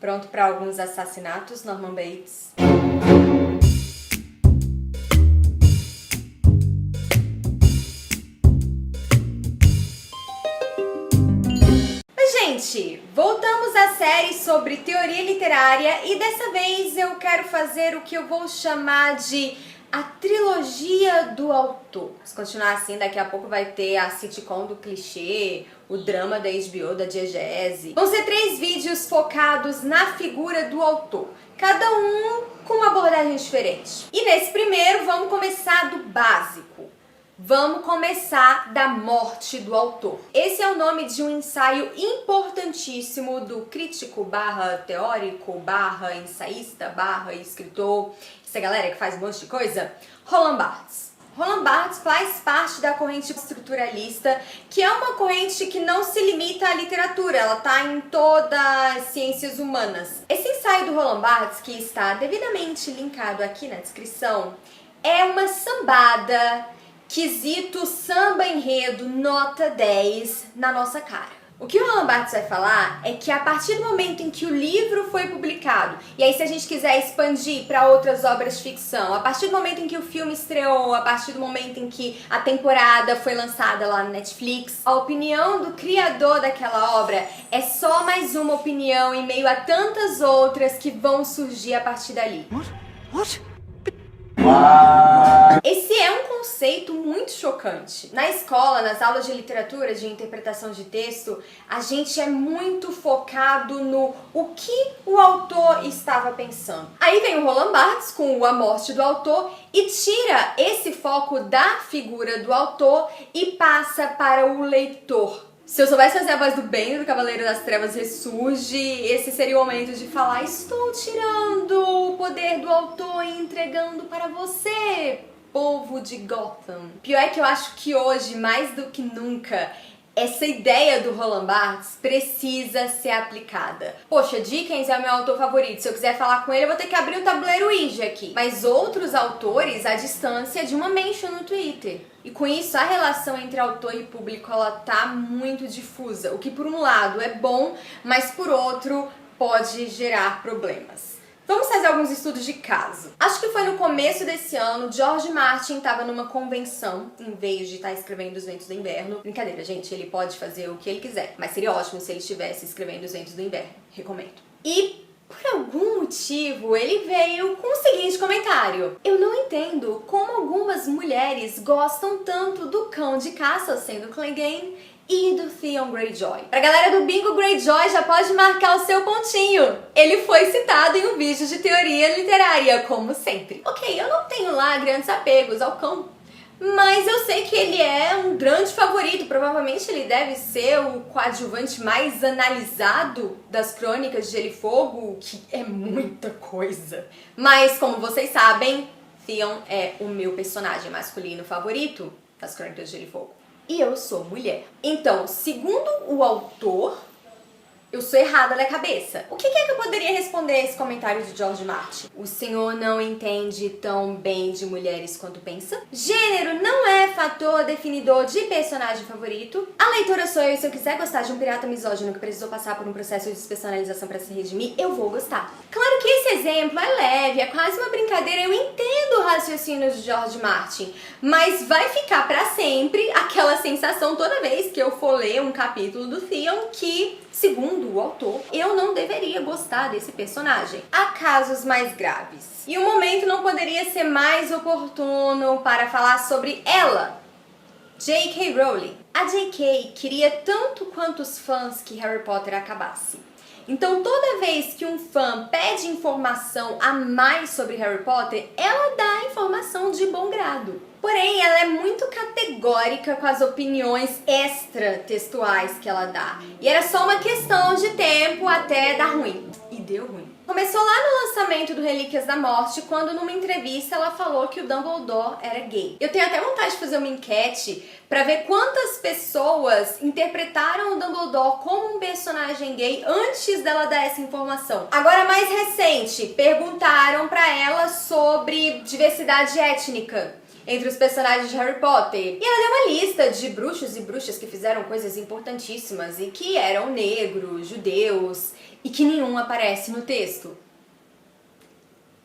Pronto para alguns assassinatos, Norman Bates? Gente, voltamos à série sobre teoria literária e dessa vez eu quero fazer o que eu vou chamar de a trilogia do autor. Se continuar assim, daqui a pouco vai ter a sitcom do clichê, o drama da HBO, da diegese. Vão ser 3 vídeos focados na figura do autor, cada um com uma abordagem diferente. E nesse primeiro vamos começar do básico. Vamos começar da morte do autor. Esse é o nome de um ensaio importantíssimo do crítico barra teórico, barra ensaísta, barra escritor, essa galera que faz um monte de coisa, Roland Barthes. Roland Barthes faz parte da corrente estruturalista, que é uma corrente que não se limita à literatura, ela está em todas as ciências humanas. Esse ensaio do Roland Barthes, que está devidamente linkado aqui na descrição, é uma sambada, quesito samba enredo, nota 10 na nossa cara. O que o Roland Barthes vai falar é que a partir do momento em que o livro foi publicado, e aí se a gente quiser expandir para outras obras de ficção, a partir do momento em que o filme estreou, a partir do momento em que a temporada foi lançada lá no Netflix, a opinião do criador daquela obra é só mais uma opinião em meio a tantas outras que vão surgir a partir dali. What? Esse é um conceito muito chocante. Na escola, nas aulas de literatura, de interpretação de texto, a gente é muito focado no o que o autor estava pensando. Aí vem o Roland Barthes com A Morte do Autor e tira esse foco da figura do autor e passa para o leitor. Se eu soubesse fazer a voz do bem do Cavaleiro das Trevas ressurge, esse seria o momento de falar: estou tirando o poder do autor e entregando para você, povo de Gotham. Pior é que eu acho que hoje, mais do que nunca, essa ideia do Roland Barthes precisa ser aplicada. Poxa, Dickens é o meu autor favorito. Se eu quiser falar com ele, eu vou ter que abrir o tabuleiro Ouija aqui. Mas outros autores à distância de uma mention no Twitter. E com isso, a relação entre autor e público, ela tá muito difusa. O que por um lado é bom, mas por outro pode gerar problemas. Vamos fazer alguns estudos de caso. Acho que foi no começo desse ano, George Martin estava numa convenção, em vez de estar escrevendo Os Ventos do Inverno. Brincadeira, gente, ele pode fazer o que ele quiser, mas seria ótimo se ele estivesse escrevendo Os Ventos do Inverno. Recomendo. E por algum motivo, ele veio com o seguinte comentário: eu não entendo como algumas mulheres gostam tanto do cão de caça, sendo Clegane, e do Theon Greyjoy. Pra galera do Bingo Greyjoy, já pode marcar o seu pontinho. Ele foi citado em um vídeo de teoria literária, como sempre. Ok, eu não tenho lá grandes apegos ao cão, mas eu sei que ele é um grande favorito. Provavelmente ele deve ser o coadjuvante mais analisado das Crônicas de Gelo e Fogo, que é muita coisa. Mas, como vocês sabem, Theon é o meu personagem masculino favorito das Crônicas de Gelo e Fogo. E eu sou mulher. Então, segundo o autor, eu sou errada da cabeça. O que é que eu poderia responder a esse comentário de George Martin? O senhor não entende tão bem de mulheres quanto pensa? Gênero não é fator definidor de personagem favorito? A leitora sou eu e se eu quiser gostar de um pirata misógino que precisou passar por um processo de despersonalização para se redimir, eu vou gostar. Claro que esse exemplo é leve, é quase uma brincadeira, eu entendo o raciocínio de George Martin, mas vai ficar para sempre aquela sensação toda vez que eu for ler um capítulo do Theon que, segundo o autor, eu não deveria gostar desse personagem. Há casos mais graves. E o momento não poderia ser mais oportuno para falar sobre ela, J.K. Rowling. A J.K. queria tanto quanto os fãs que Harry Potter acabasse. Então, toda vez que um fã pede informação a mais sobre Harry Potter, ela dá informação de bom grado. Porém, ela é muito categórica com as opiniões extra-textuais que ela dá. E era só uma questão de tempo até dar ruim. E deu ruim. Começou lá no lançamento do Relíquias da Morte, quando numa entrevista ela falou que o Dumbledore era gay. Eu tenho até vontade de fazer uma enquete pra ver quantas pessoas interpretaram o Dumbledore como um personagem gay antes dela dar essa informação. Agora, mais recente, perguntaram pra ela sobre diversidade étnica. entre os personagens de Harry Potter. E ela deu uma lista de bruxos e bruxas que fizeram coisas importantíssimas e que eram negros, judeus e que nenhum aparece no texto.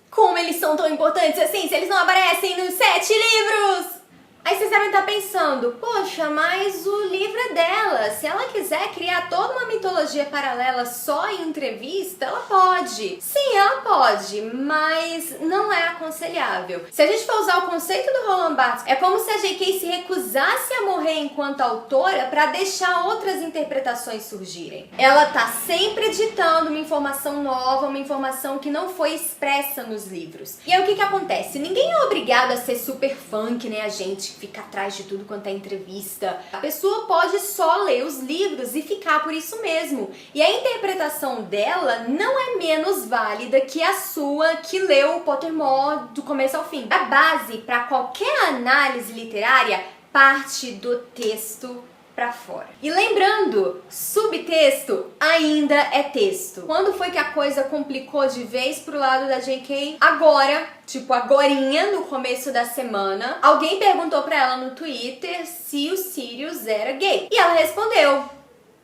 Como eles são tão importantes assim se eles não aparecem nos 7 livros? Aí vocês devem estar pensando, poxa, mas o livro é dela. Se ela quiser criar toda uma mitologia paralela só em entrevista, ela pode. Sim, ela pode, mas não é aconselhável. Se a gente for usar o conceito do Roland Barthes, é como se a J.K. se recusasse a morrer enquanto autora para deixar outras interpretações surgirem. Ela tá sempre editando uma informação nova, uma informação que não foi expressa nos livros. E aí o que acontece? Ninguém é obrigado a ser super fã, que nem a gente fica atrás de tudo quanto é entrevista. A pessoa pode só ler os livros e ficar por isso mesmo. E a interpretação dela não é menos válida que a sua que leu o Pottermore do começo ao fim. A base para qualquer análise literária parte do texto pra fora. E lembrando, subtexto ainda é texto. Quando foi que a coisa complicou de vez pro lado da J.K.? Agora, tipo agorinha, no começo da semana, alguém perguntou pra ela no Twitter se o Sirius era gay. E ela respondeu: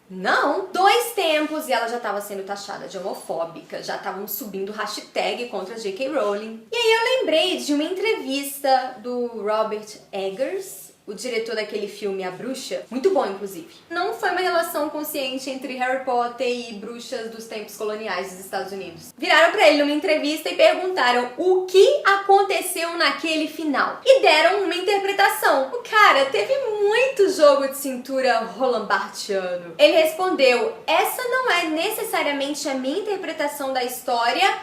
não. 2 tempos e ela já estava sendo taxada de homofóbica, já estavam subindo hashtag contra J.K. Rowling. E aí eu lembrei de uma entrevista do Robert Eggers, o diretor daquele filme A Bruxa, muito bom inclusive. Não foi uma relação consciente entre Harry Potter e bruxas dos tempos coloniais dos Estados Unidos. Viraram pra ele numa entrevista e perguntaram o que aconteceu naquele final. E deram uma interpretação. O cara teve muito jogo de cintura Roland Barthiano. Ele respondeu: essa não é necessariamente a minha interpretação da história,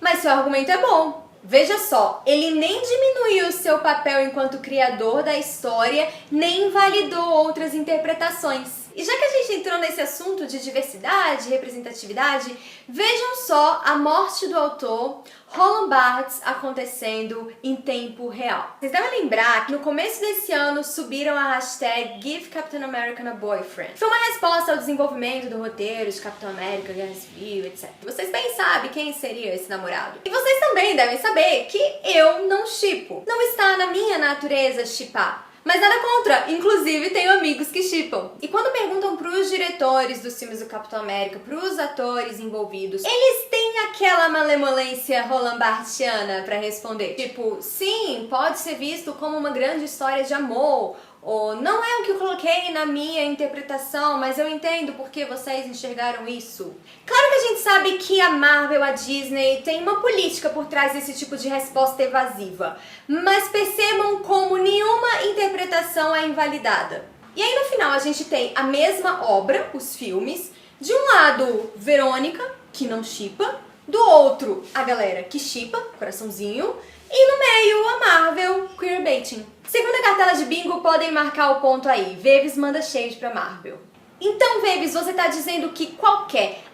mas seu argumento é bom. Veja só, ele nem diminuiu seu papel enquanto criador da história, nem invalidou outras interpretações. E já que a gente entrou nesse assunto de diversidade, representatividade, vejam só a morte do autor Roland Barthes acontecendo em tempo real. Vocês devem lembrar que no começo desse ano subiram a hashtag Give Captain America a Boyfriend. Foi uma resposta ao desenvolvimento do roteiro de Capitão América, Guerra Civil, etc. Vocês bem sabem quem seria esse namorado. E vocês também devem saber que eu não shippo. Não está na minha natureza shippar. Mas nada contra, inclusive tenho amigos que shippam. E quando perguntam pros diretores dos filmes do Capitão América, pros atores envolvidos, eles têm aquela malemolência Roland Barthiana pra responder. Tipo, sim, pode ser visto como uma grande história de amor, ou não é o que eu coloquei na minha interpretação, mas eu entendo porque vocês enxergaram isso. Claro que a gente sabe que a Marvel, a Disney, tem uma política por trás desse tipo de resposta evasiva, mas percebam como nenhuma interpretação é invalidada. E aí no final a gente tem a mesma obra, os filmes, de um lado Verônica, que não shippa, do outro a galera que shippa, coraçãozinho, e no meio a Marvel queerbaiting. Segunda cartela de bingo, podem marcar o ponto aí. Veves manda shade pra Marvel. Então, Veves, você tá dizendo que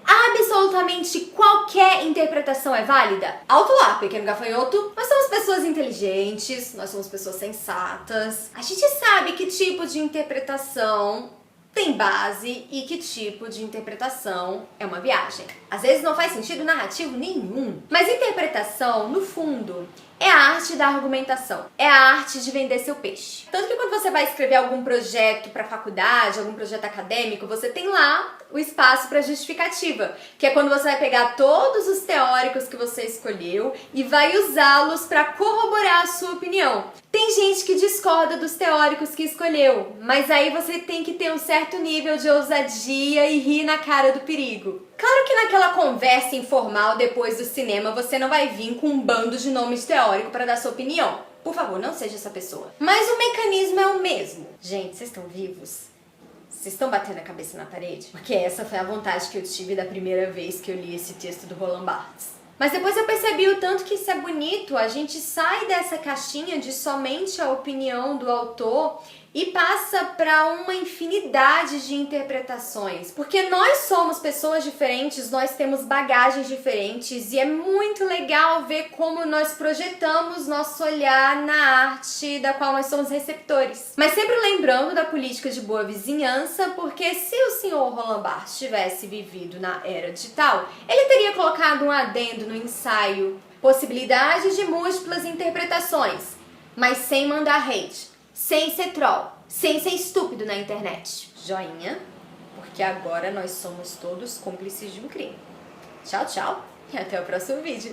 absolutamente qualquer interpretação é válida? Alto lá, pequeno gafanhoto. Nós somos pessoas inteligentes, nós somos pessoas sensatas. A gente sabe que tipo de interpretação tem base e que tipo de interpretação é uma viagem. Às vezes não faz sentido narrativo nenhum. Mas interpretação, no fundo, é a arte da argumentação. É a arte de vender seu peixe. Tanto que quando você vai escrever algum projeto para faculdade, algum projeto acadêmico, você tem lá o espaço para justificativa, que é quando você vai pegar todos os teóricos que você escolheu e vai usá-los para corroborar a sua opinião. Tem gente que discorda dos teóricos que escolheu, mas aí você tem que ter um certo nível de ousadia e rir na cara do perigo. Claro que naquela conversa informal depois do cinema você não vai vir com um bando de nomes teóricos para dar sua opinião. Por favor, não seja essa pessoa. Mas o mecanismo é o mesmo. Gente, vocês estão vivos? Vocês estão batendo a cabeça na parede? Porque essa foi a vontade que eu tive da primeira vez que eu li esse texto do Roland Barthes. Mas depois eu percebi o tanto que isso é bonito, a gente sai dessa caixinha de somente a opinião do autor e passa para uma infinidade de interpretações. Porque nós somos pessoas diferentes, nós temos bagagens diferentes e é muito legal ver como nós projetamos nosso olhar na arte da qual nós somos receptores. Mas sempre lembrando da política de boa vizinhança, porque se o senhor Roland Barthes tivesse vivido na era digital, ele teria colocado um adendo no ensaio: possibilidades de múltiplas interpretações. mas sem mandar hate, sem ser troll, sem ser estúpido na internet. Joinha, porque agora nós somos todos cúmplices de um crime. Tchau, tchau e até o próximo vídeo.